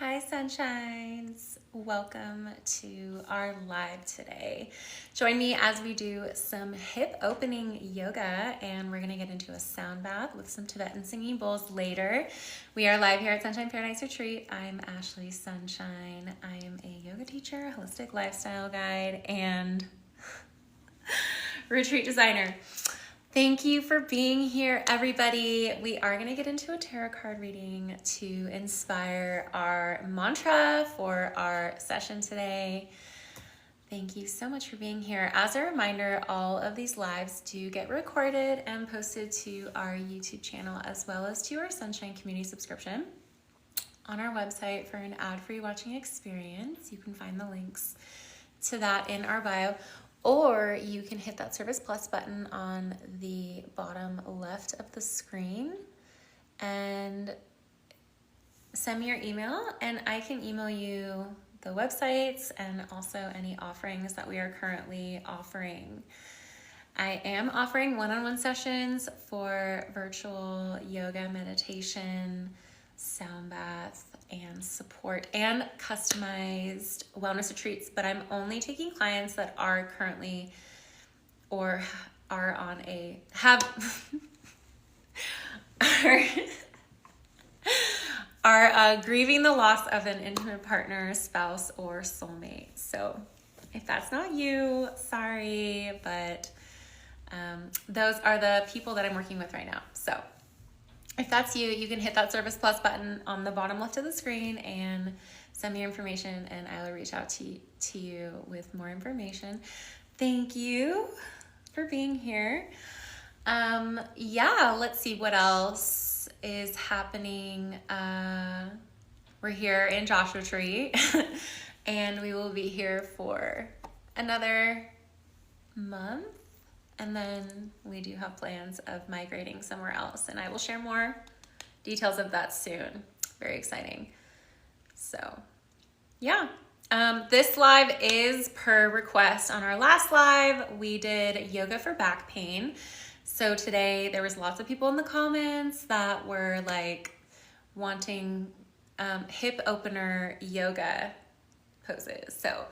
Hi Sunshines, welcome to our live today. Join me as we do some hip opening yoga, and we're gonna get into a sound bath with some Tibetan singing bowls later. We are live here at Sunshine Paradise Retreat. I'm Ashlee Sunshine. I am a yoga teacher, holistic lifestyle guide, and retreat designer. Thank you for being here, everybody. We are going to get into a tarot card reading to inspire our mantra for our session today. Thank you so much for being here. As a reminder, all of these lives do get recorded and posted to our YouTube channel as well as to our Sunshine Community subscription on our website for an ad-free watching experience. You can find the links to that in our bio. Or you can hit that Service Plus button on the bottom left of the screen and send me your email, and I can email you the websites and also any offerings that we are currently offering. I am offering one-on-one sessions for virtual yoga, meditation, sound bath, and support, and customized wellness retreats, but I'm only taking clients that are currently or are on a are grieving the loss of an intimate partner, spouse, or soulmate. So if that's not you, sorry, but those are the people that I'm working with right now. So if that's you, you can hit that Service Plus button on the bottom left of the screen and send me your information, and I will reach out to you with more information. Thank you for being here. Yeah, let's see what else is happening. We're here in Joshua Tree, and we will be here for another month. And then we do have plans of migrating somewhere else, and I will share more details of that soon. Very exciting. So yeah, this live is per request. On our last live, we did yoga for back pain. So today there was lots of people in the comments that were like wanting hip opener yoga poses. So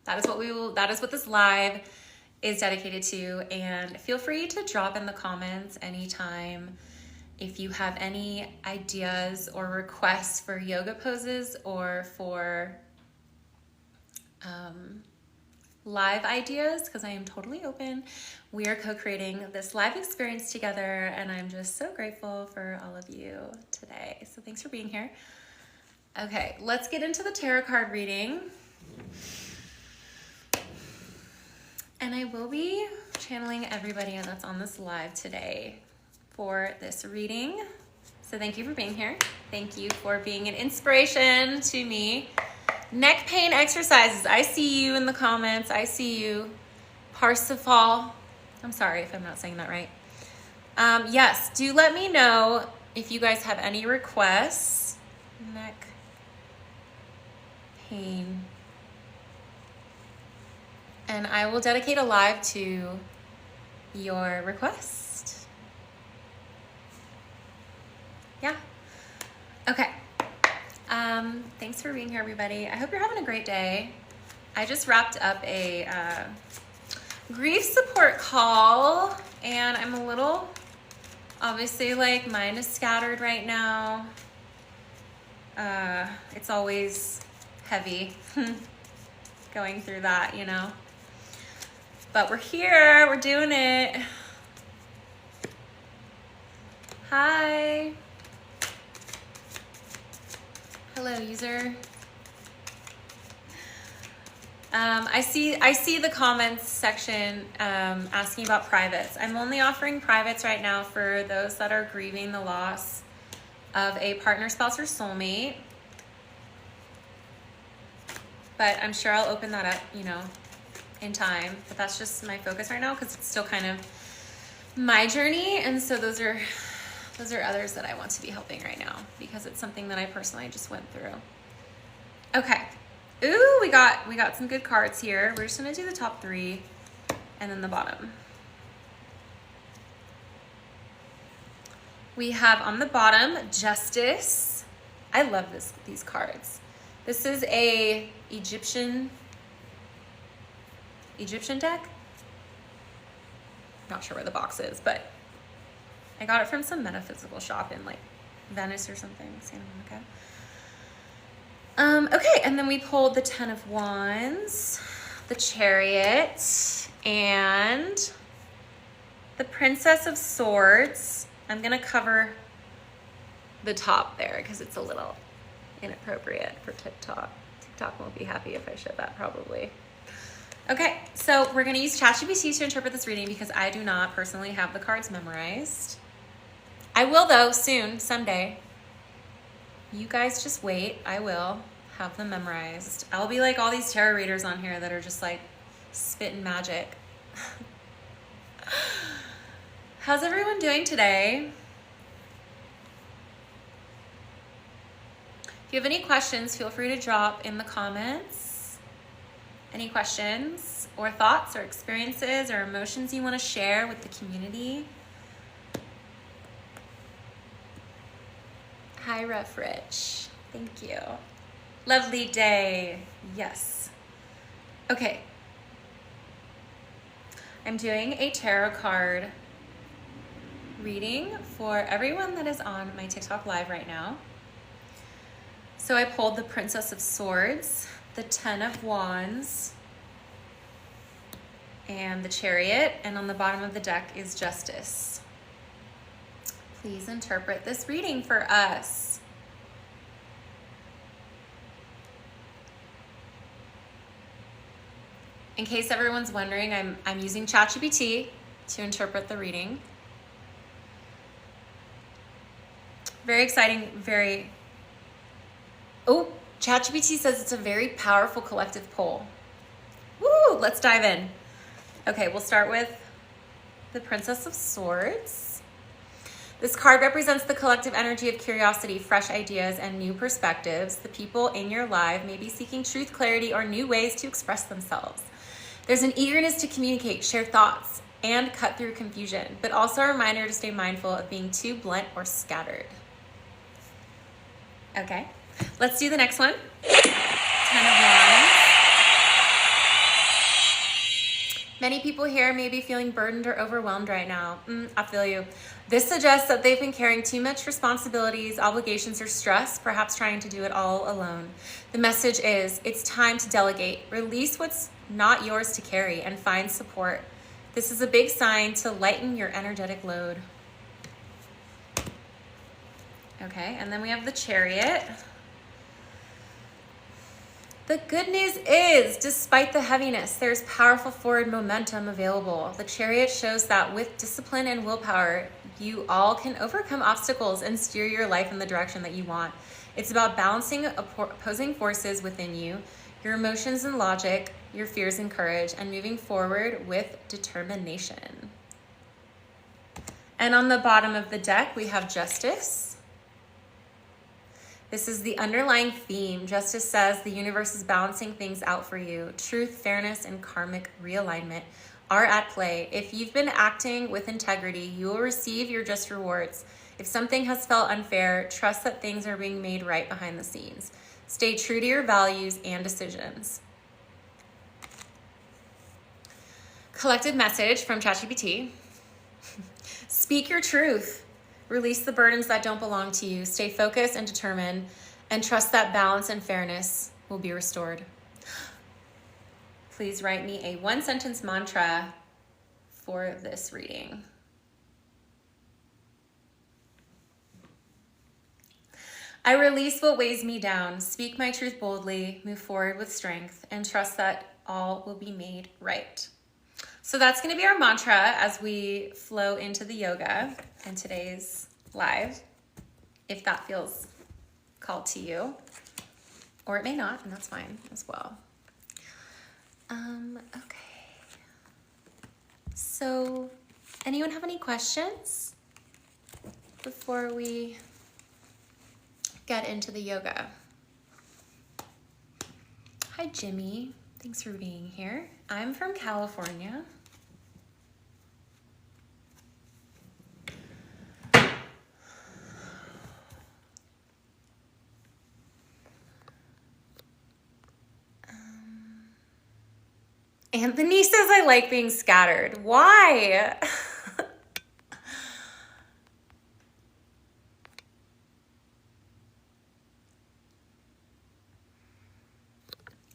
that is what this live is dedicated to, and feel free to drop in the comments anytime if you have any ideas or requests for yoga poses or for live ideas, because I am totally open. We are co-creating this live experience together, and I'm just so grateful for all of you today. So thanks for being here. Okay, let's get into the tarot card reading. And I will be channeling everybody that's on this live today for this reading. So thank you for being here. Thank you for being an inspiration to me. Neck pain exercises. I see you in the comments. I see you. Parsifal. I'm sorry if I'm not saying that right. Yes, do let me know if you guys have any requests. Neck pain. And I will dedicate a live to your request. Yeah. Okay. Thanks for being here, everybody. I hope you're having a great day. I just wrapped up a grief support call, and I'm a little, obviously, like, mind is scattered right now. It's always heavy going through that, you know. But we're here, we're doing it. Hi. Hello, user. I see the comments section asking about privates. I'm only offering privates right now for those that are grieving the loss of a partner, spouse, or soulmate. But I'm sure I'll open that up, you know, in time. But that's just my focus right now because it's still kind of my journey. And so those are others that I want to be helping right now because it's something that I personally just went through. Okay. Ooh, we got some good cards here. We're just going to do the top three and then the bottom. We have on the bottom, Justice. I love these cards. This is a Egyptian deck. Not sure where the box is, but I got it from some metaphysical shop in like Venice or something, Santa Monica. Okay, and then we pulled the 10 of Wands, the Chariot, and the Princess of Swords. I'm gonna cover the top there because it's a little inappropriate for TikTok. TikTok won't be happy if I show that probably. Okay, so we're gonna use ChatGPT to interpret this reading because I do not personally have the cards memorized. I will though, soon, someday. You guys just wait, I will have them memorized. I'll be like all these tarot readers on here that are just like spitting magic. How's everyone doing today? If you have any questions, feel free to drop in the comments. Any questions or thoughts or experiences or emotions you want to share with the community? Hi, Ref Rich. Thank you. Lovely day. Yes. Okay. I'm doing a tarot card reading for everyone that is on my TikTok live right now. So I pulled the Princess of Swords, the 10 of Wands, and the Chariot, and on the bottom of the deck is Justice. Please interpret this reading for us. In case everyone's wondering, I'm using ChatGPT to interpret the reading. Very exciting, very... Oh, ChatGPT says it's a very powerful collective pull. Woo, let's dive in. Okay, we'll start with the Princess of Swords. This card represents the collective energy of curiosity, fresh ideas, and new perspectives. The people in your life may be seeking truth, clarity, or new ways to express themselves. There's an eagerness to communicate, share thoughts, and cut through confusion, but also a reminder to stay mindful of being too blunt or scattered. Okay. Let's do the next one. 10 of Wands. Many people here may be feeling burdened or overwhelmed right now. I feel you. This suggests that they've been carrying too much responsibilities, obligations, or stress, perhaps trying to do it all alone. The message is, it's time to delegate. Release what's not yours to carry and find support. This is a big sign to lighten your energetic load. Okay, and then we have the Chariot. The good news is, despite the heaviness, there's powerful forward momentum available. The Chariot shows that with discipline and willpower, you all can overcome obstacles and steer your life in the direction that you want. It's about balancing opposing forces within you, your emotions and logic, your fears and courage, and moving forward with determination. And on the bottom of the deck, we have Justice. This is the underlying theme. Justice says the universe is balancing things out for you. Truth, fairness, and karmic realignment are at play. If you've been acting with integrity, you will receive your just rewards. If something has felt unfair, trust that things are being made right behind the scenes. Stay true to your values and decisions. Collected message from ChatGPT. Speak your truth. Release the burdens that don't belong to you. Stay focused and determined, and trust that balance and fairness will be restored. Please write me a one-sentence mantra for this reading. I release what weighs me down, speak my truth boldly, move forward with strength, and trust that all will be made right. So that's going to be our mantra as we flow into the yoga in today's live, if that feels called to you, or it may not, and that's fine as well. Okay. So, anyone have any questions before we get into the yoga? Hi, Jimmy. Thanks for being here. I'm from California. Anthony says I like being scattered. Why?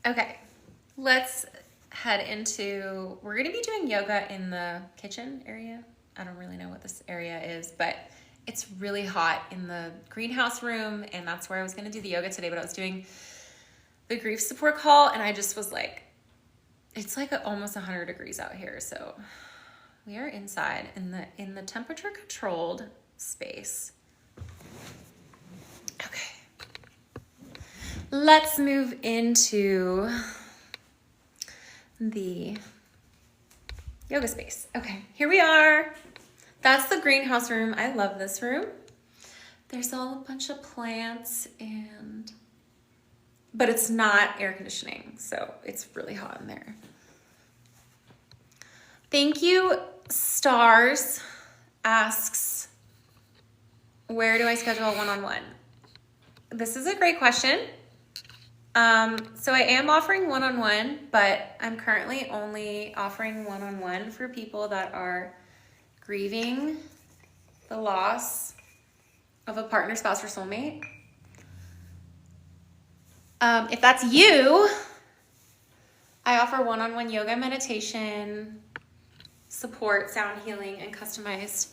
Okay, let's head into, we're gonna be doing yoga in the kitchen area. I don't really know what this area is, but it's really hot in the greenhouse room, and that's where I was gonna do the yoga today, but I was doing the grief support call, and I just was like, it's like almost 100 degrees out here, so we are inside in the temperature controlled space. Okay. Let's move into the yoga space. Okay, here we are. That's the greenhouse room. I love this room. There's all a bunch of plants but it's not air conditioning, so it's really hot in there. Thank you, Stars asks, where do I schedule a one-on-one? This is a great question. So I am offering one-on-one, but I'm currently only offering one-on-one for people that are grieving the loss of a partner, spouse, or soulmate. If that's you, I offer one-on-one yoga, meditation, support, sound healing, and customized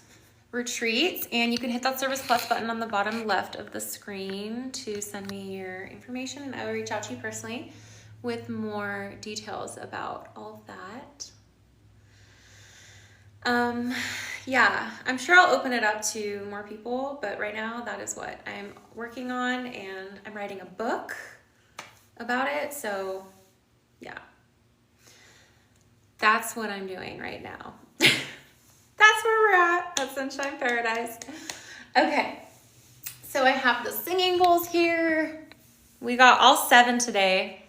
retreats. And you can hit that Service Plus button on the bottom left of the screen to send me your information, and I will reach out to you personally with more details about all of that. Yeah, I'm sure I'll open it up to more people, but right now that is what I'm working on, and I'm writing a book about it, so yeah. That's what I'm doing right now. That's where we're at Sunshine Paradise. Okay, so I have the singing bowls here. We got all 7 today.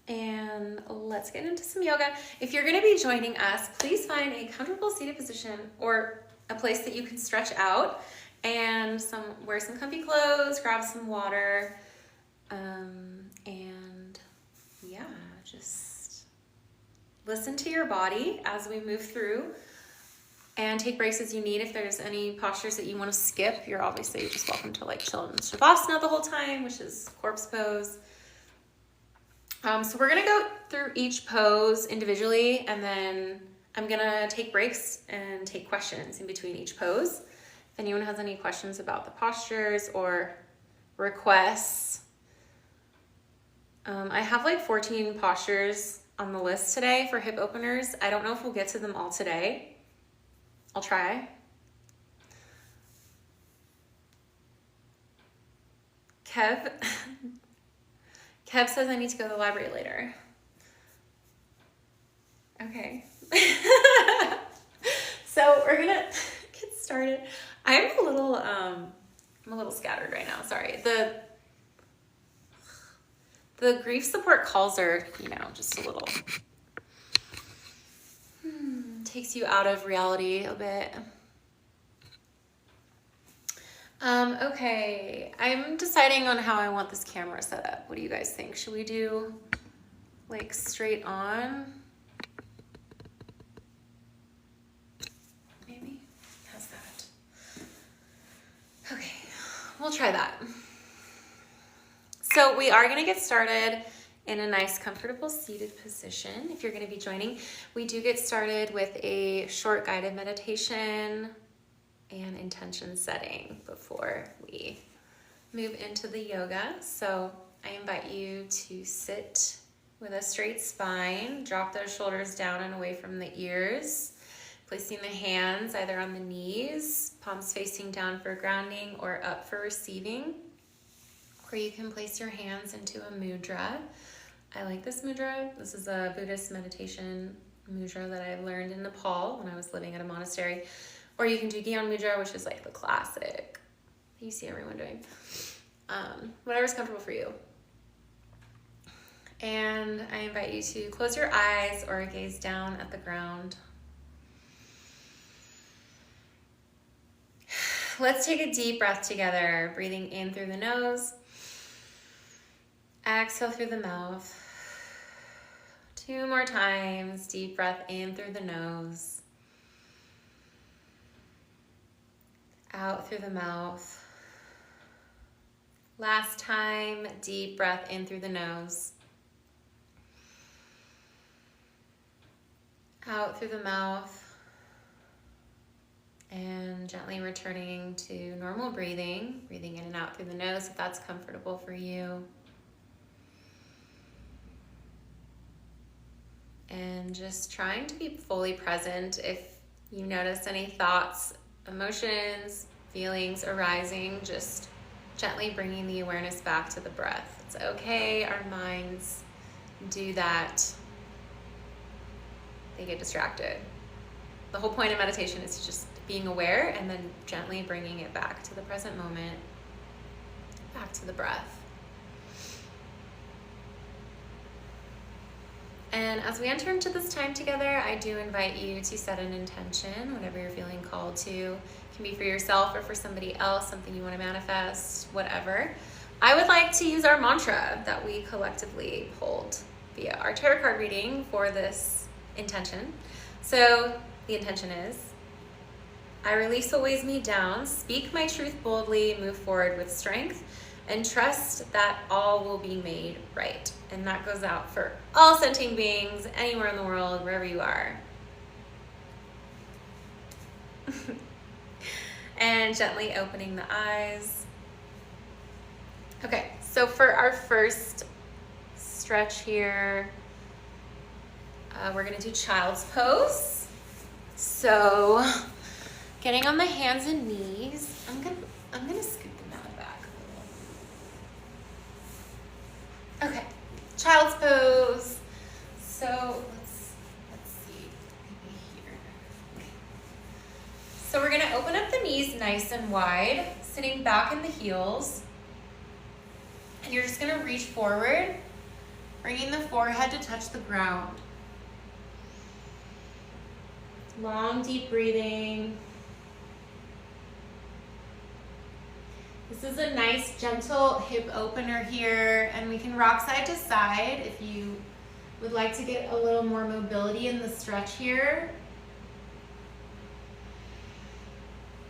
And let's get into some yoga. If you're gonna be joining us, please find a comfortable seated position or a place that you can stretch out, and wear some comfy clothes, grab some water, and yeah, just listen to your body as we move through, and take breaks as you need. If there's any postures that you want to skip, you're obviously just welcome to like chill in Shavasana the whole time, which is corpse pose. So we're gonna go through each pose individually, and then I'm gonna take breaks and take questions in between each pose. If anyone has any questions about the postures or requests, I have like 14 postures on the list today for hip openers. I don't know if we'll get to them all today. I'll try. Kev says I need to go to the library later. Okay. So we're gonna get started. I'm a little scattered right now. Sorry. The grief support calls are, just a little, takes you out of reality a bit. Okay, I'm deciding on how I want this camera set up. What do you guys think? Should we do like straight on? Maybe? How's that? Okay, we'll try that. So we are gonna get started in a nice, comfortable seated position. If you're gonna be joining, we do get started with a short guided meditation and intention setting before we move into the yoga. So I invite you to sit with a straight spine, drop those shoulders down and away from the ears, placing the hands either on the knees, palms facing down for grounding, or up for receiving. Or you can place your hands into a mudra. I like this mudra. This is a Buddhist meditation mudra that I learned in Nepal when I was living at a monastery. Or you can do Gyan Mudra, which is like the classic you see everyone doing. Whatever's comfortable for you. And I invite you to close your eyes or gaze down at the ground. Let's take a deep breath together, breathing in through the nose, exhale through the mouth. 2 more times. Deep breath in through the nose. Out through the mouth. Last time, deep breath in through the nose. Out through the mouth. And gently returning to normal breathing. Breathing in and out through the nose if that's comfortable for you. And just trying to be fully present. If you notice any thoughts, emotions, feelings arising, just gently bringing the awareness back to the breath. It's okay, our minds do that. They get distracted. The whole point of meditation is just being aware and then gently bringing it back to the present moment, back to the breath. And as we enter into this time together, I do invite you to set an intention, whatever you're feeling called to. It can be for yourself or for somebody else, something you want to manifest, whatever. I would like to use our mantra that we collectively hold via our tarot card reading for this intention. So the intention is, I release what weighs me down, speak my truth boldly, move forward with strength, and trust that all will be made right. And that goes out for all sentient beings, anywhere in the world, wherever you are. And gently opening the eyes. Okay, so for our first stretch here, we're gonna do child's pose. So, getting on the hands and knees, I'm gonna scoot them out back a little. Okay, child's pose. So let's see, maybe here. Okay. So we're gonna open up the knees nice and wide, sitting back in the heels. And you're just gonna reach forward, bringing the forehead to touch the ground. Long, deep breathing. This is a nice, gentle hip opener here, and we can rock side to side if you would like to get a little more mobility in the stretch here.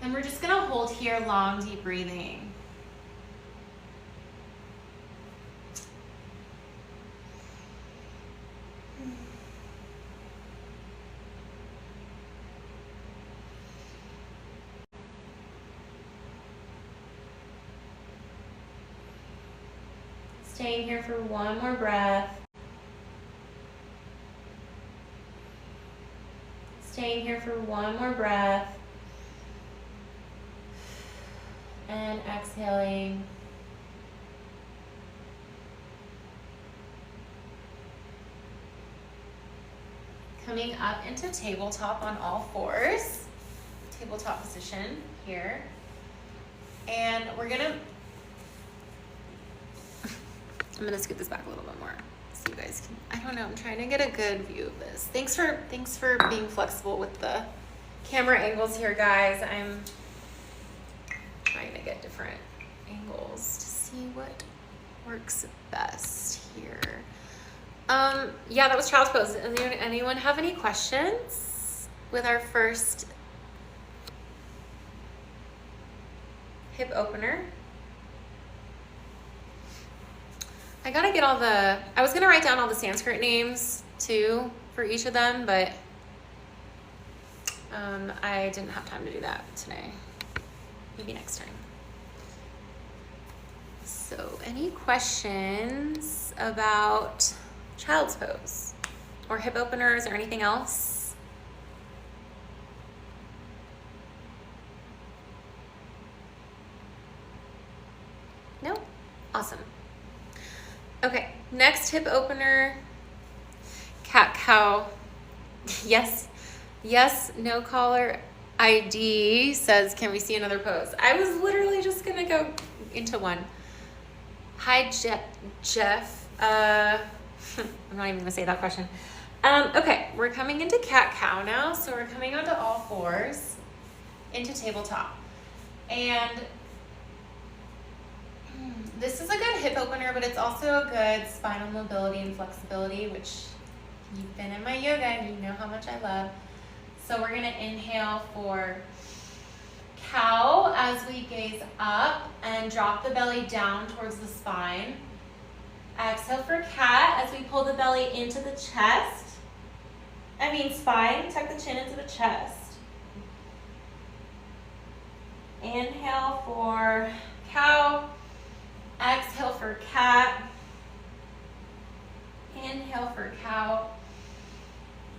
And we're just gonna hold here, long, deep breathing. Staying here for one more breath. Staying here for one more breath. And exhaling. Coming up into tabletop on all fours. Tabletop position here. And we're gonna I'm gonna scoot this back a little bit more so you guys can, I don't know, I'm trying to get a good view of this. Thanks for being flexible with the camera angles here, guys. I'm trying to get different angles to see what works best here. Yeah, that was child's pose. Anyone have any questions with our first hip opener? I gotta get I was gonna write down all the Sanskrit names too for each of them, but I didn't have time to do that today. Maybe next time. So any questions about child's pose or hip openers or anything else? No? Awesome. Okay, next hip opener, cat cow. Yes, no caller ID says, can we see another pose? I was literally just gonna go into one. Hi, Jeff. I'm not even gonna say that question. Okay, we're coming into cat cow now. So we're coming onto all fours into tabletop. And this is a good hip opener, but it's also a good spinal mobility and flexibility, which You've been in my yoga and you know how much I love. So we're gonna inhale for cow as we gaze up and drop the belly down towards the spine. Exhale for cat as we pull the belly into the chest. Spine, tuck the chin into the chest. Inhale for cow. Exhale for cat. Inhale for cow.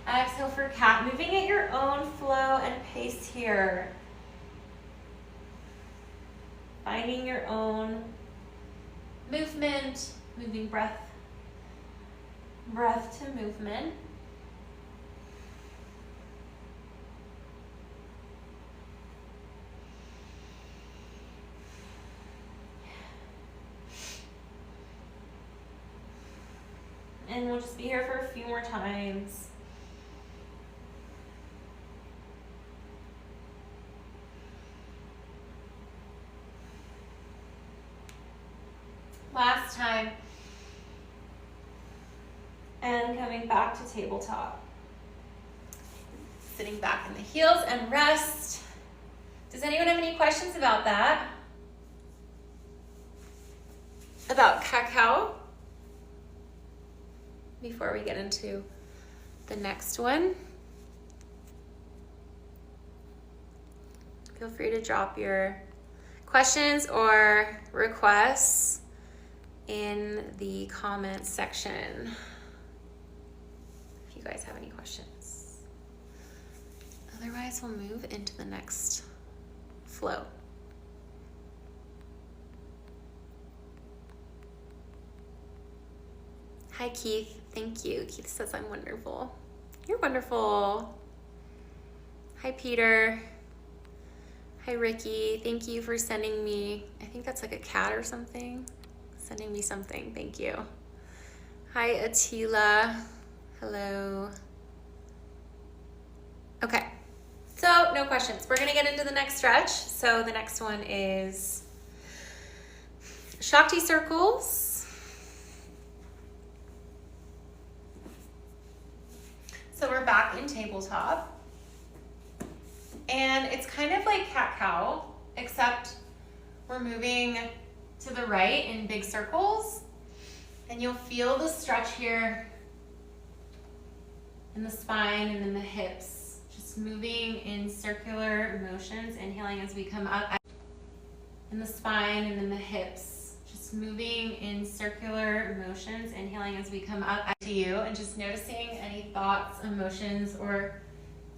Exhale for cat. Moving at your own flow and pace here. Finding your own movement, moving breath to movement. And we'll just be here for a few more times. Last time. And coming back to tabletop. Sitting back in the heels and rest. Does anyone have any questions about that? About cat-cow? Before we get into the next one. Feel free to drop your questions or requests in the comments section if you guys have any questions. Otherwise, we'll move into the next flow. Hi, Keith. Thank you. Keith says I'm wonderful. You're wonderful. Hi, Peter. Hi, Ricky. Thank you for sending me, I think that's like a cat or something. Sending me something. Thank you. Hi, Attila. Hello. Okay. So, no questions. We're going to get into the next stretch. So, the next one is Shakti circles. So we're back in tabletop. And it's kind of like cat-cow, except we're moving to the right in big circles. And you'll feel the stretch here in the spine and in the hips. Just moving in circular motions, inhaling as we come up. In the spine and in the hips. Just moving in circular motions, inhaling as we come up to you, and just noticing any thoughts, emotions, or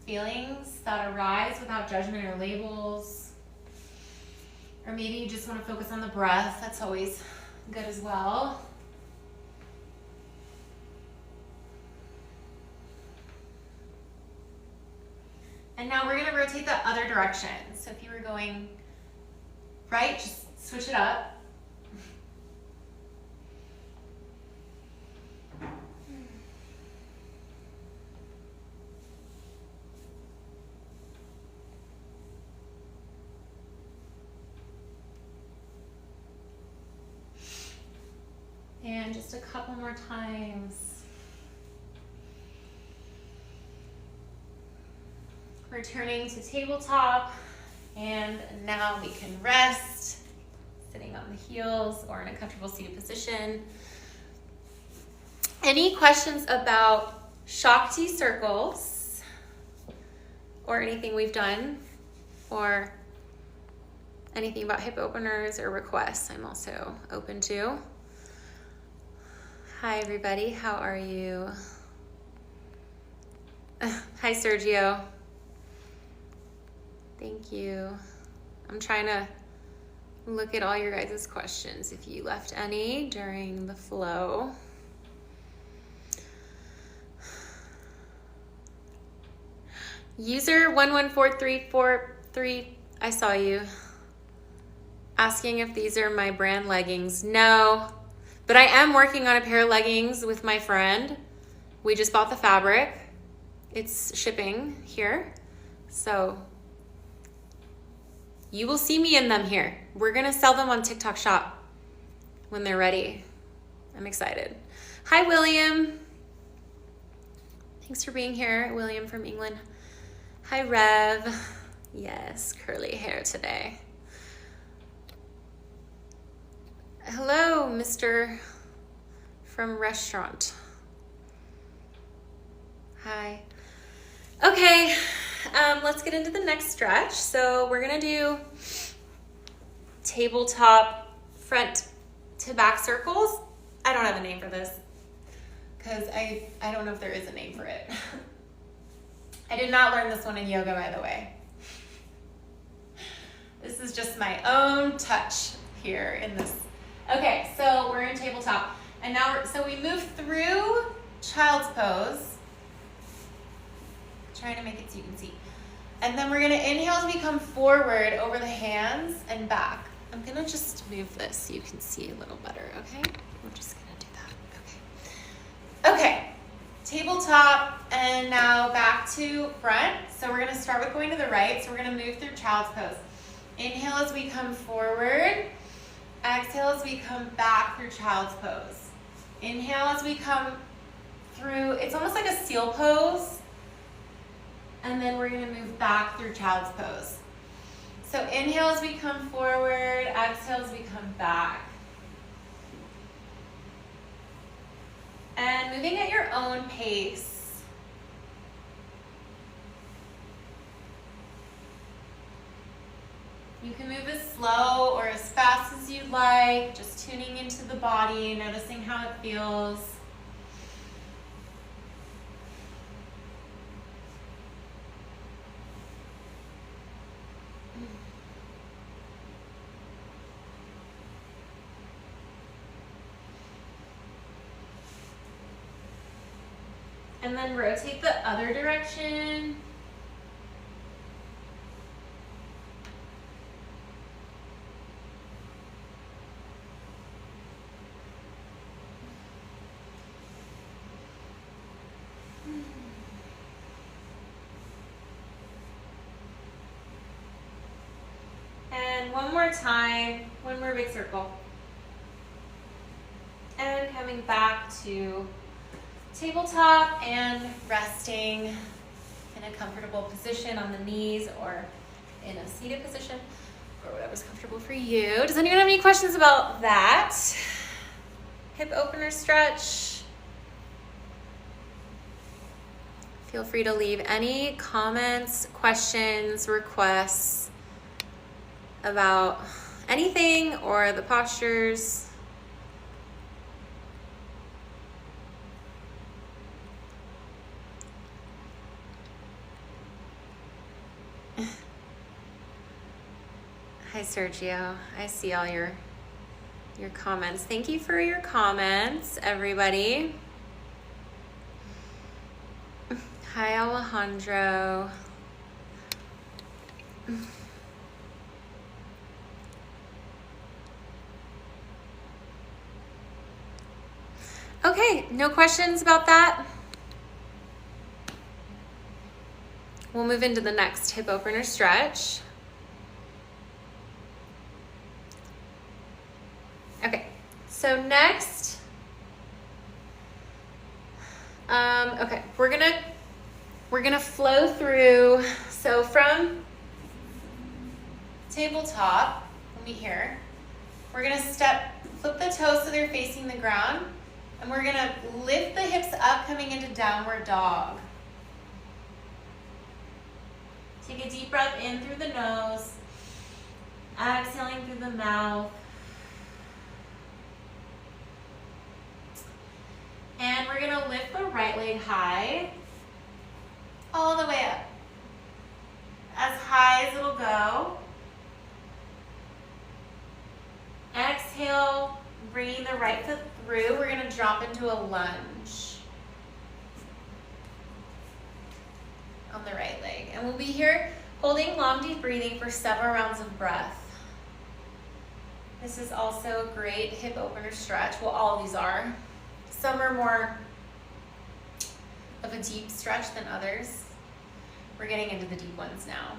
feelings that arise without judgment or labels. Or maybe you just want to focus on the breath. That's always good as well. And now we're going to rotate the other direction. So if you were going right, just switch it up. And just a couple more times. Returning to tabletop, and now we can rest, sitting on the heels or in a comfortable seated position. Any questions about Shakti circles or anything we've done, or anything about hip openers or requests? I'm also open to. Hi everybody, how are you? Hi Sergio. Thank you. I'm trying to look at all your guys' questions if you left any during the flow. User 114343, I saw you. Asking if these are my brand leggings. No. But I am working on a pair of leggings with my friend. We just bought the fabric. It's shipping here. So you will see me in them here. We're gonna sell them on TikTok Shop when they're ready. I'm excited. Hi, William. Thanks for being here, William from England. Hi, Rev. Yes, curly hair today. Hello, Mr. from restaurant. Hi. Okay, let's get into the next stretch. So we're gonna do tabletop front to back circles. I don't have a name for this because I don't know if there is a name for it. I did not learn this one in yoga, by the way. This is just my own touch here in this. Okay, so we're in tabletop. And now, so we move through child's pose. Trying to make it so you can see. And then we're gonna inhale as we come forward over the hands and back. I'm gonna just move this so you can see a little better, okay? We're just gonna do that, okay. Okay, tabletop, and now back to front. So we're gonna start with going to the right. So we're gonna move through child's pose. Inhale as we come forward. Exhale as we come back through child's pose. Inhale as we come through, it's almost like a seal pose. And then we're gonna move back through child's pose. So inhale as we come forward, exhale as we come back. And moving at your own pace. You can move as slow or as fast as you'd like, just tuning into the body, noticing how it feels. And then rotate the other direction. And one more time, one more big circle. And coming back to tabletop and resting in a comfortable position on the knees or in a seated position or whatever's comfortable for you. Does anyone have any questions about that? Hip opener stretch. Feel free to leave any comments, questions, requests about anything or the postures. Hi, Sergio. I see all your comments. Thank you for your comments, everybody. Hi, Alejandro. Okay, no questions about that? We'll move into the next hip opener stretch. Okay, so next, okay, we're gonna flow through. So from tabletop, let me here. We're gonna flip the toes so they're facing the ground, and we're gonna lift the hips up, coming into downward dog. Take a deep breath in through the nose, exhaling through the mouth. And we're gonna lift the right leg high, all the way up, as high as it'll go. Exhale, bringing the right foot through. We're gonna drop into a lunge on the right leg. And we'll be here holding long, deep breathing for several rounds of breath. This is also a great hip opener stretch. Well, all of these are. Some are more of a deep stretch than others. We're getting into the deep ones now.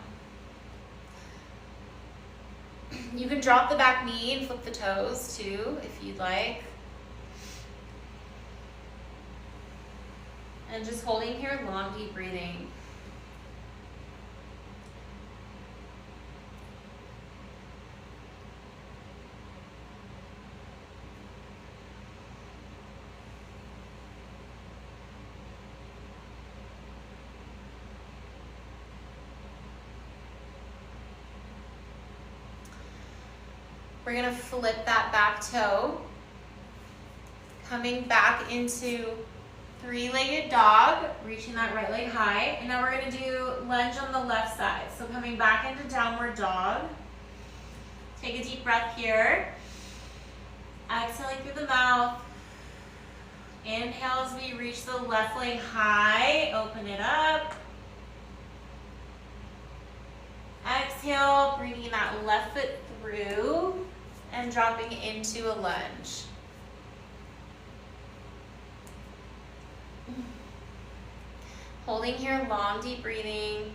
You can drop the back knee and flip the toes too, if you'd like. And just holding here, long, deep breathing. We're gonna flip that back toe, coming back into three-legged dog, reaching that right leg high. And now we're gonna do lunge on the left side. So coming back into downward dog. Take a deep breath here. Exhaling through the mouth. Inhale as we reach the left leg high, open it up. Exhale, bringing that left foot through and dropping into a lunge. Holding here, long, deep breathing.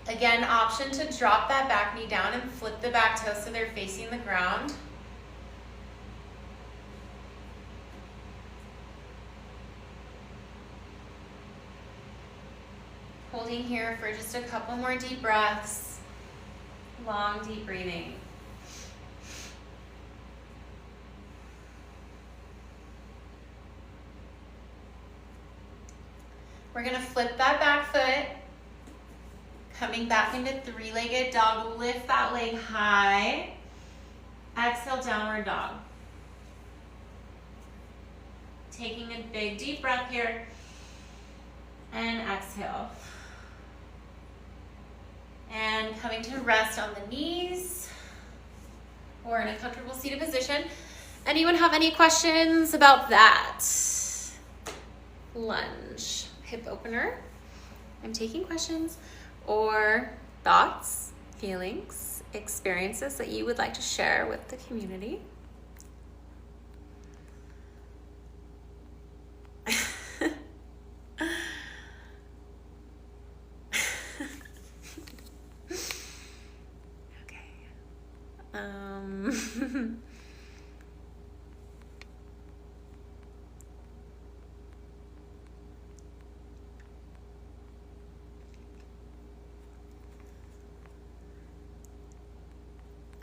Again, option to drop that back knee down and flip the back toes so they're facing the ground. Holding here for just a couple more deep breaths. Long, deep breathing. We're gonna flip that back foot, coming back into three-legged dog. Lift that leg high. Exhale, downward dog. Taking a big deep breath here. And exhale. And coming to rest on the knees or in a comfortable seated position. Anyone have any questions about that? Lunge, hip opener. I'm taking questions or thoughts, feelings, experiences that you would like to share with the community.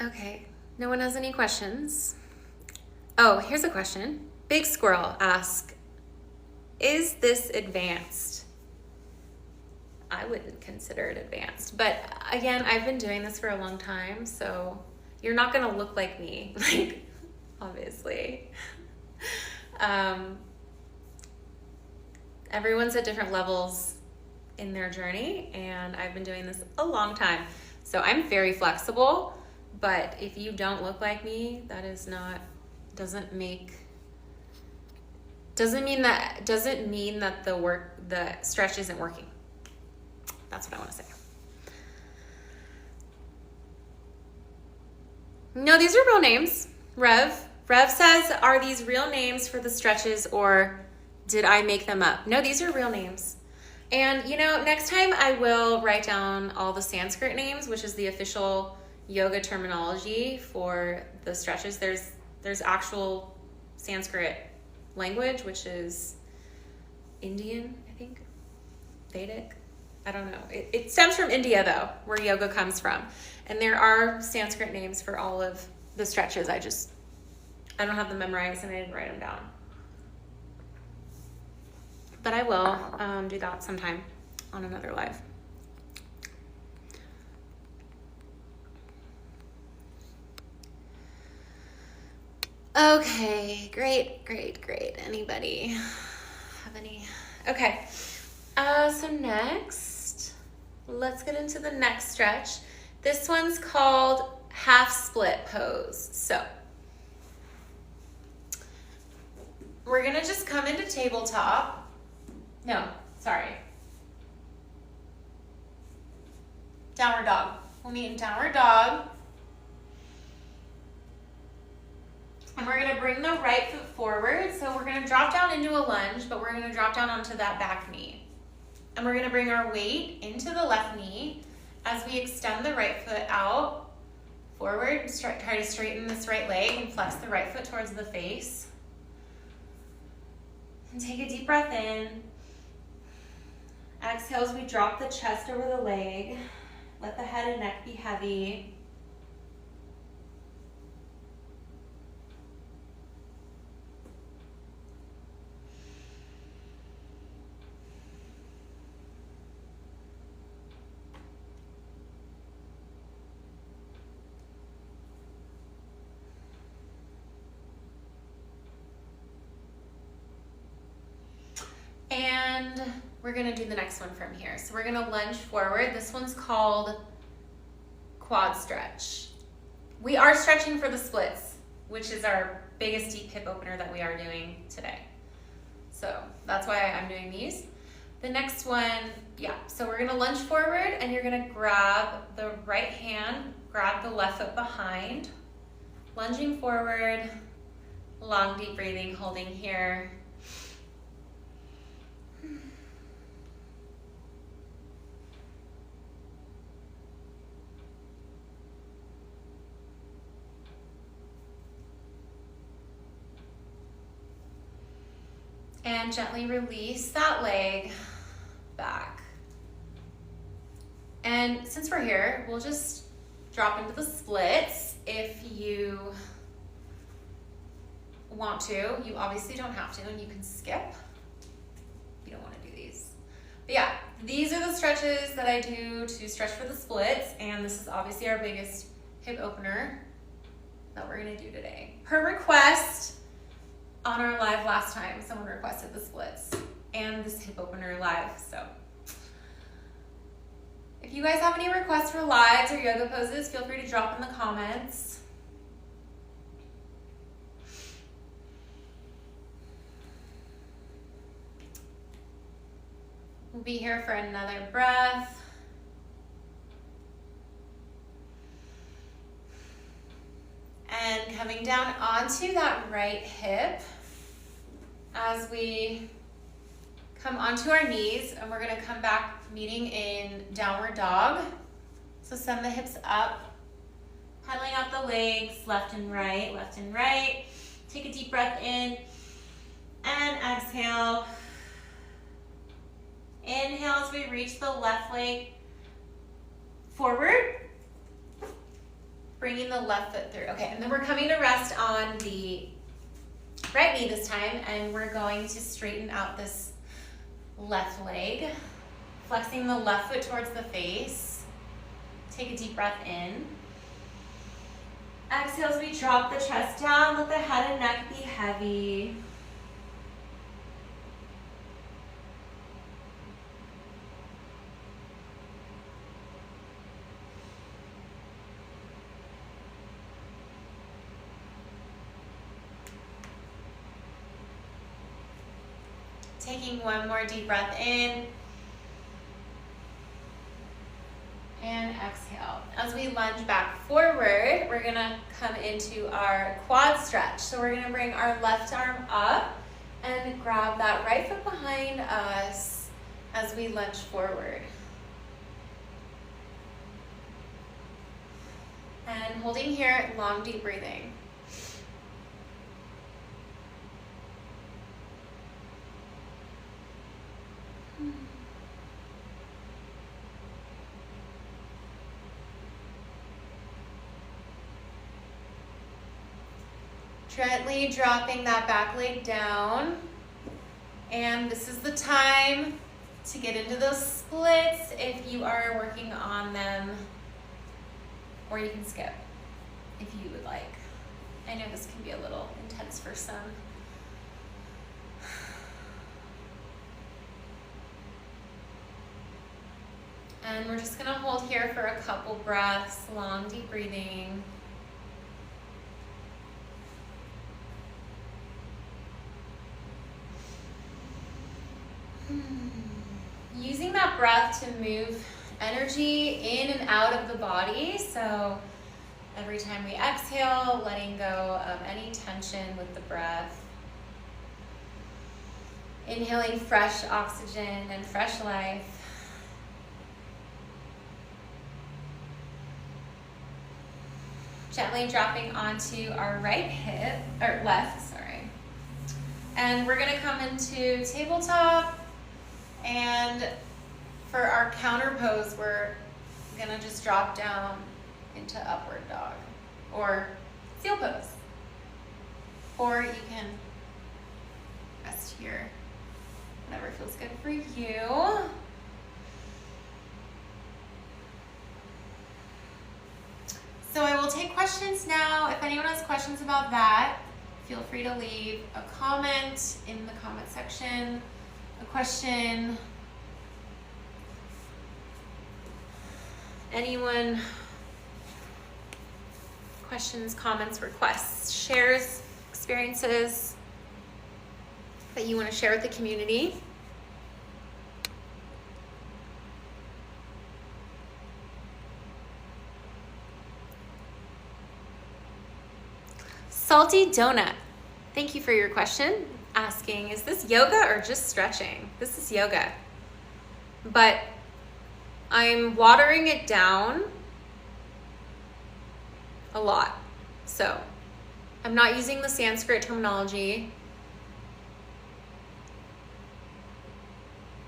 Okay, no one has any questions. Oh, here's a question. Big Squirrel asks, is this advanced? I wouldn't consider it advanced, but again, I've been doing this for a long time, so you're not gonna look like me, like, obviously. Everyone's at different levels in their journey, and I've been doing this a long time. So I'm very flexible, but if you don't look like me, that is not, doesn't mean that the stretch isn't working. That's what I want to say. No, these are real names. Rev says, are these real names for the stretches or did I make them up? No, these are real names. And you know, next time I will write down all the Sanskrit names, which is the official yoga terminology for the stretches. There's actual Sanskrit language, which is Indian, I think, Vedic. I don't know. It stems from India though, where yoga comes from. And there are Sanskrit names for all of the stretches. I don't have them memorized and I didn't write them down. But I will do that sometime on another live. Okay, great. Anybody have any? Okay, so next, let's get into the next stretch. This one's called half split pose. So we're gonna just come into tabletop. No, sorry. Downward dog. We'll meet in downward dog. And we're gonna bring the right foot forward. So we're gonna drop down into a lunge, but we're gonna drop down onto that back knee. And we're gonna bring our weight into the left knee as we extend the right foot out forward. Try to straighten this right leg and flex the right foot towards the face. And take a deep breath in. Exhale as we drop the chest over the leg. Let the head and neck be heavy. And we're gonna do the next one from here. So we're gonna lunge forward. This one's called quad stretch. We are stretching for the splits, which is our biggest deep hip opener that we are doing today. So that's why I'm doing these. The next one, so we're gonna lunge forward and you're gonna grab the right hand, grab the left foot behind, lunging forward, long deep breathing, holding here. And gently release that leg back. And since we're here, we'll just drop into the splits if you want to. You obviously don't have to, and you can skip. You don't want to do these. But yeah, these are the stretches that I do to stretch for the splits, and this is obviously our biggest hip opener that we're gonna do today. Per request, on our live last time, someone requested the splits and this hip opener live, so. If you guys have any requests for lives or yoga poses, feel free to drop in the comments. We'll be here for another breath. And coming down onto that right hip as we come onto our knees, and we're gonna come back meeting in downward dog. So send the hips up, pedaling out the legs, left and right, left and right. Take a deep breath in and exhale. Inhale as we reach the left leg forward, bringing the left foot through. Okay, and then we're coming to rest on the right knee this time, and we're going to straighten out this left leg, flexing the left foot towards the face. Take a deep breath in. Exhale as we drop the chest down, let the head and neck be heavy. Taking one more deep breath in and exhale. As we lunge back forward, we're gonna come into our quad stretch. So we're gonna bring our left arm up and grab that right foot behind us as we lunge forward. And holding here, long deep breathing. Gently dropping that back leg down. And this is the time to get into those splits if you are working on them, or you can skip if you would like. I know this can be a little intense for some. And we're just gonna hold here for a couple breaths, long deep breathing. Using that breath to move energy in and out of the body. So every time we exhale, letting go of any tension with the breath. Inhaling fresh oxygen and fresh life. Gently dropping onto our right hip, or left, sorry. And we're gonna come into tabletop, and for our counter pose, we're gonna just drop down into upward dog, or seal pose. Or you can rest here, whatever feels good for you. So I will take questions now. If anyone has questions about that, feel free to leave a comment in the comment section, a question. Anyone, questions, comments, requests, shares, experiences that you want to share with the community. Salty Donut, thank you for your question. Asking, is this yoga or just stretching? This is yoga, but I'm watering it down a lot. So I'm not using the Sanskrit terminology.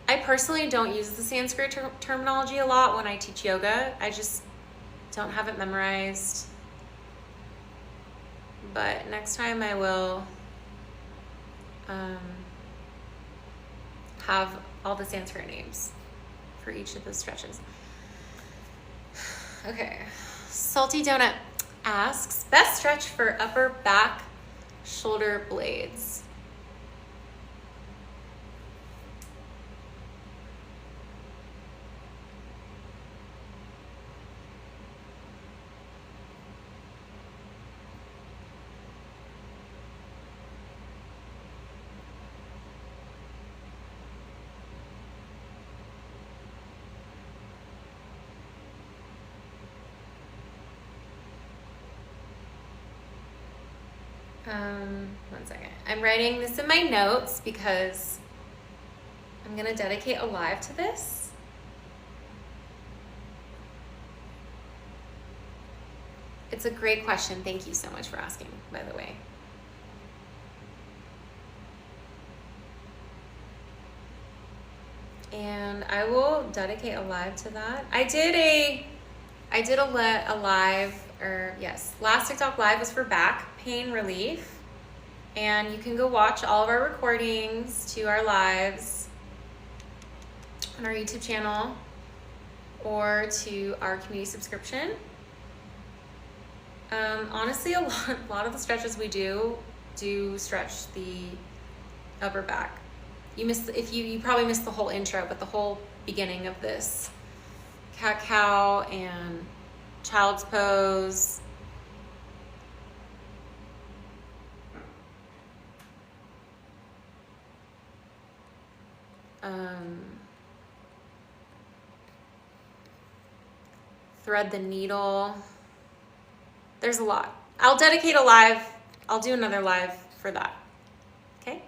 I personally don't use the Sanskrit terminology a lot when I teach yoga. I just don't have it memorized. But next time I will have all the Sanskrit names for each of those stretches. Okay, Salty Donut asks, best stretch for upper back shoulder blades. One second. I'm writing this in my notes because I'm gonna dedicate a live to this. It's a great question. Thank you so much for asking, by the way. And I will dedicate a live to that. I did a live, or yes, last TikTok live was for back pain relief. And you can go watch all of our recordings to our lives on our YouTube channel or to our community subscription. Honestly, a lot of the stretches we do stretch the upper back. You probably missed the whole intro, but the whole beginning of this cat-cow and child's pose. Thread the needle. There's a lot. I'll dedicate a live. I'll do another live for that. Okay?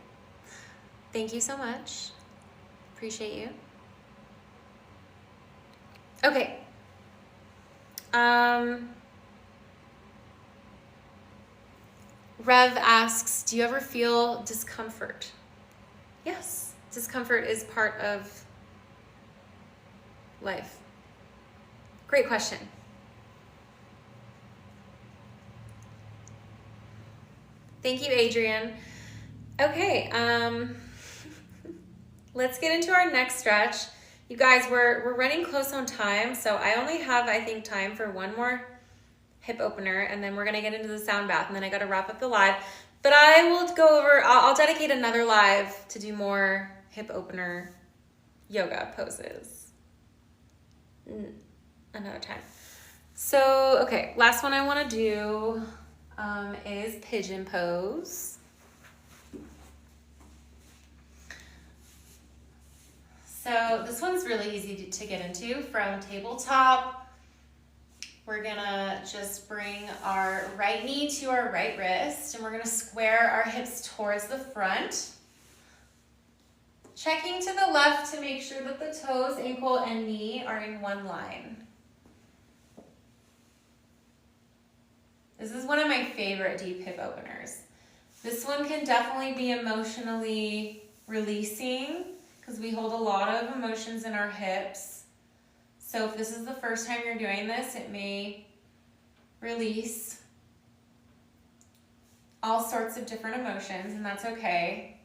Thank you so much. Appreciate you. Okay. Rev asks, do you ever feel discomfort? Yes. Discomfort is part of life. Great question. Thank you, Adrian. Okay, let's get into our next stretch. You guys, we're running close on time, so I only have, I think, time for one more hip opener, and then we're gonna get into the sound bath, and then I gotta wrap up the live. But I will go over, I'll dedicate another live to do more hip opener yoga poses another time. So, okay, last one I wanna do is pigeon pose. So this one's really easy to get into from tabletop. We're gonna just bring our right knee to our right wrist, and we're gonna square our hips towards the front. Checking to the left to make sure that the toes, ankle, and knee are in one line. This is one of my favorite deep hip openers. This one can definitely be emotionally releasing because we hold a lot of emotions in our hips. So if this is the first time you're doing this, it may release all sorts of different emotions, and that's okay.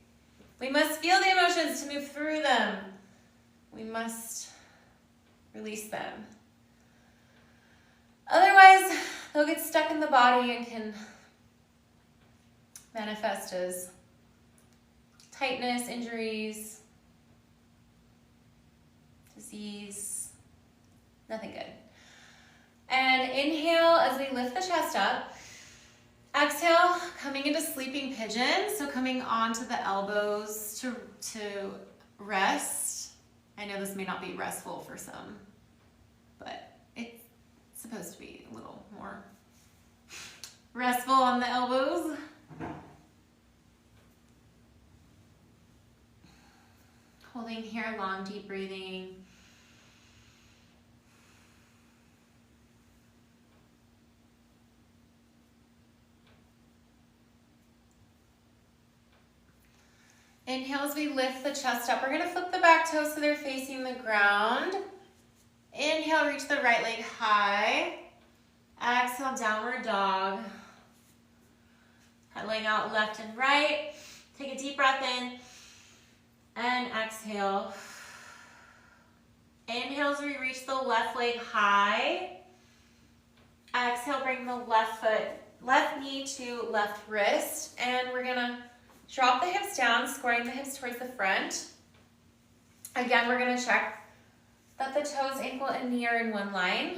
We must feel the emotions to move through them. We must release them. Otherwise, they'll get stuck in the body and can manifest as tightness, injuries, disease, nothing good. And inhale as we lift the chest up. Exhale, coming into sleeping pigeon. So coming onto the elbows to rest. I know this may not be restful for some, but it's supposed to be a little more restful on the elbows. Holding here, long, deep breathing. Inhale as we lift the chest up. We're going to flip the back toes so they're facing the ground. Inhale, reach the right leg high. Exhale, downward dog. Pedaling out left and right. Take a deep breath in. And exhale. Inhale as we reach the left leg high. Exhale, bring the left knee to left wrist. And we're going to drop the hips down, squaring the hips towards the front. Again, we're going to check that the toes, ankle, and knee are in one line.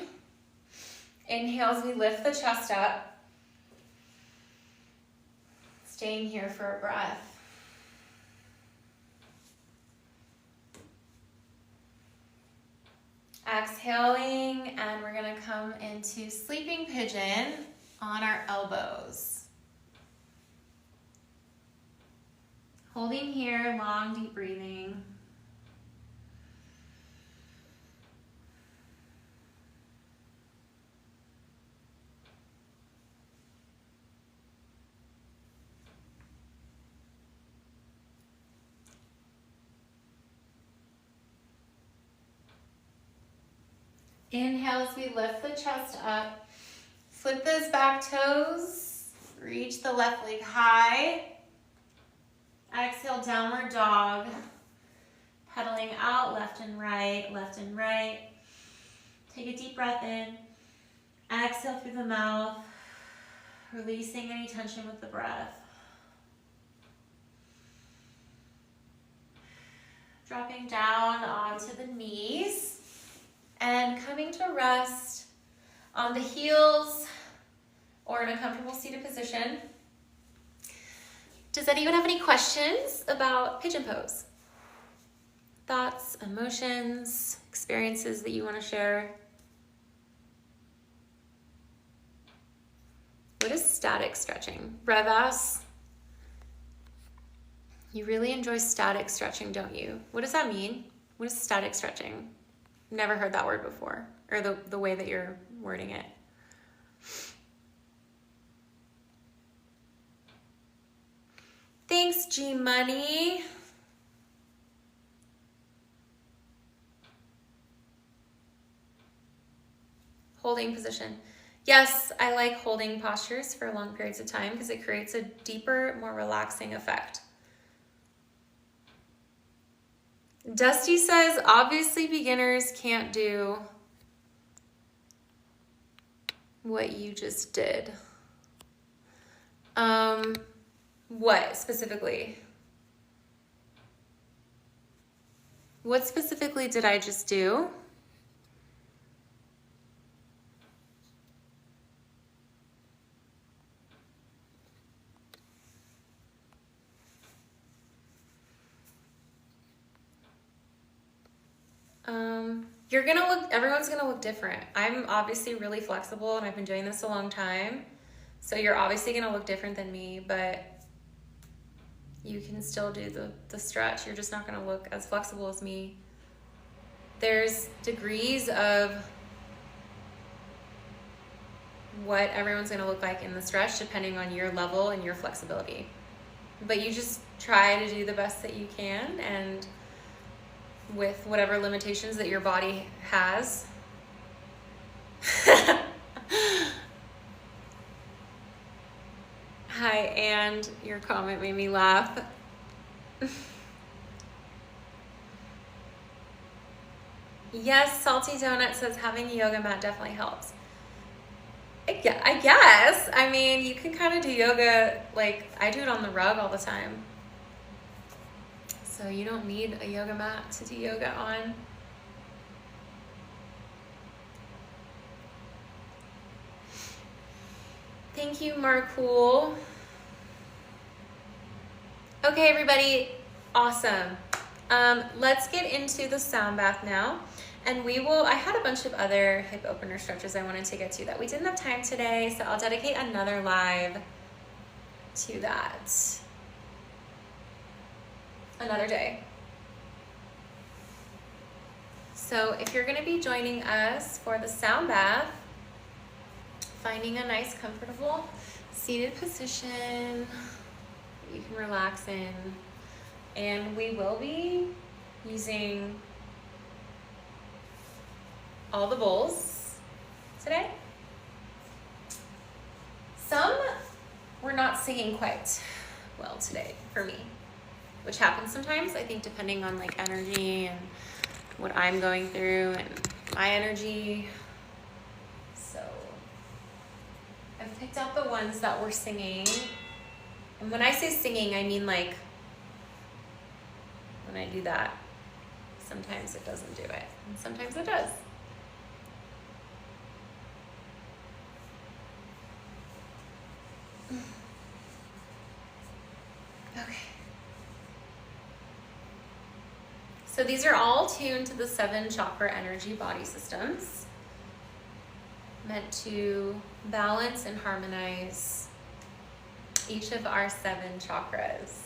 Inhale as we lift the chest up. Staying here for a breath. Exhaling, and we're going to come into sleeping pigeon on our elbows. Holding here, long, deep breathing. Inhale as we lift the chest up. Flip those back toes. Reach the left leg high. Exhale, downward dog. Pedaling out, left and right, left and right. Take a deep breath in. Exhale through the mouth, releasing any tension with the breath. Dropping down onto the knees and coming to rest on the heels or in a comfortable seated position. Does anyone have any questions about pigeon pose? Thoughts, emotions, experiences that you want to share? What is static stretching? Revas, you really enjoy static stretching, don't you? What does that mean? What is static stretching? Never heard that word before, or the way that you're wording it. Thanks, G Money. Holding position. Yes, I like holding postures for long periods of time because it creates a deeper, more relaxing effect. Dusty says, obviously beginners can't do what you just did. What specifically? What specifically did I just do? Everyone's gonna look different. I'm obviously really flexible and I've been doing this a long time. So you're obviously gonna look different than me, but you can still do the stretch. You're just not gonna look as flexible as me. There's degrees of what everyone's going to look like in the stretch depending on your level and your flexibility. But you just try to do the best that you can, and with whatever limitations that your body has. Hi, and your comment made me laugh. Yes, Salty Donut says having a yoga mat definitely helps. I guess. I mean, you can kind of do yoga, like I do it on the rug all the time. So you don't need a yoga mat to do yoga on. Thank you, Marcool. Okay, everybody, awesome. Let's get into the sound bath now. And I had a bunch of other hip opener stretches I wanted to get to that we didn't have time today, so I'll dedicate another live to that another day. So if you're gonna be joining us for the sound bath, finding a nice, comfortable seated position you can relax in. And we will be using all the bowls today. Some we're not singing quite well today for me, which happens sometimes, I think, depending on like energy and what I'm going through and my energy. So I've picked out the ones that we're singing. And when I say singing, I mean like when I do that, sometimes it doesn't do it, and sometimes it does. Okay. So these are all tuned to the 7 chakra energy body systems, meant to balance and harmonize each of our 7 chakras.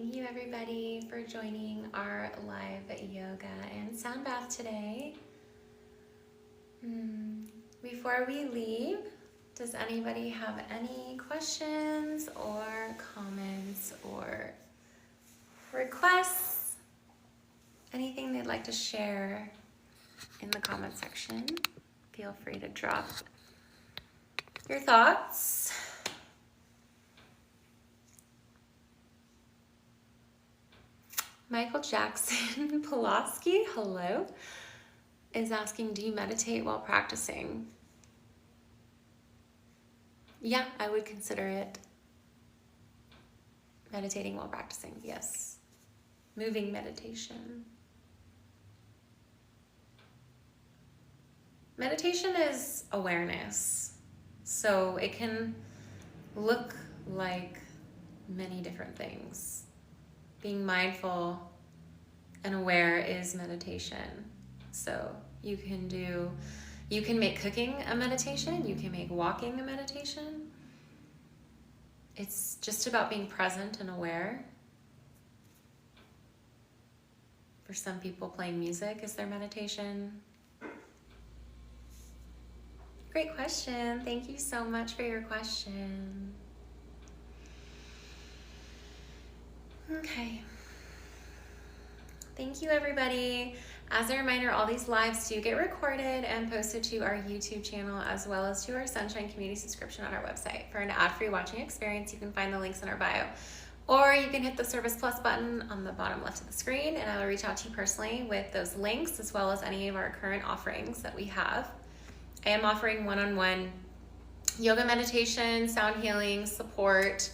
Thank you everybody for joining our live yoga and sound bath today. Before we leave, does anybody have any questions or comments or requests? Anything they'd like to share in the comment section? Feel free to drop your thoughts. Michael Jackson Pulaski, hello, is asking, do you meditate while practicing? Yeah, I would consider it meditating while practicing, yes. Moving meditation. Meditation is awareness, so it can look like many different things. Being mindful and aware is meditation. So you can make cooking a meditation, you can make walking a meditation. It's just about being present and aware. For some people, playing music is their meditation. Great question. Thank you so much for your question. Okay. Thank you, everybody. As a reminder, all these lives do get recorded and posted to our YouTube channel as well as to our Sunshine Community subscription on our website. For an ad-free watching experience, you can find the links in our bio. Or you can hit the Service Plus button on the bottom left of the screen, and I will reach out to you personally with those links as well as any of our current offerings that we have. I am offering one-on-one yoga meditation, sound healing, support,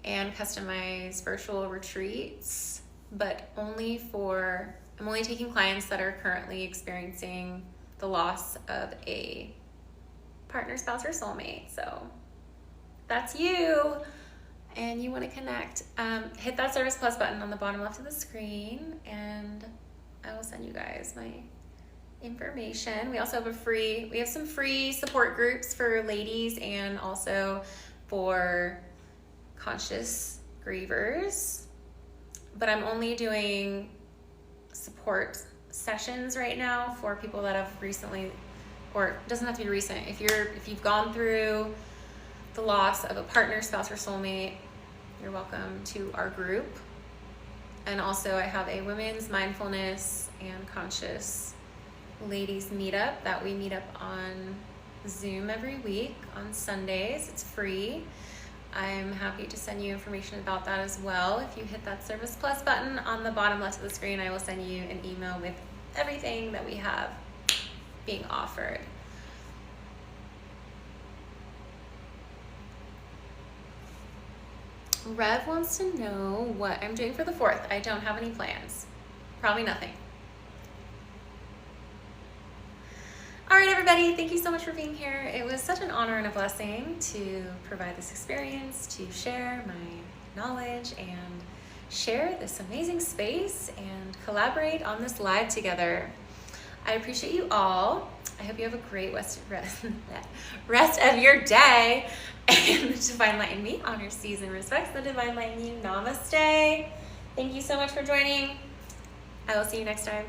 and customized virtual retreats, but I'm only taking clients that are currently experiencing the loss of a partner, spouse, or soulmate. So that's you and you want to connect. Hit that Service Plus button on the bottom left of the screen and I will send you guys my information. We also have some free support groups for ladies and also for conscious grievers, but I'm only doing support sessions right now for people that have recently, or it doesn't have to be recent, if you've gone through the loss of a partner, spouse, or soulmate, you're welcome to our group. And also I have a women's mindfulness and conscious ladies meetup that we meet up on Zoom every week on Sundays. It's free. I'm happy to send you information about that as well. If you hit that Service Plus button on the bottom left of the screen, I will send you an email with everything that we have being offered. Rev wants to know what I'm doing for the 4th. I don't have any plans. Probably nothing. All right, everybody, thank you so much for being here. It was such an honor and a blessing to provide this experience, to share my knowledge and share this amazing space and collaborate on this live together. I appreciate you all. I hope you have a great rest of your day. And the Divine Light in me honors, sees, and respects the Divine Light in you. Namaste. Thank you so much for joining. I will see you next time.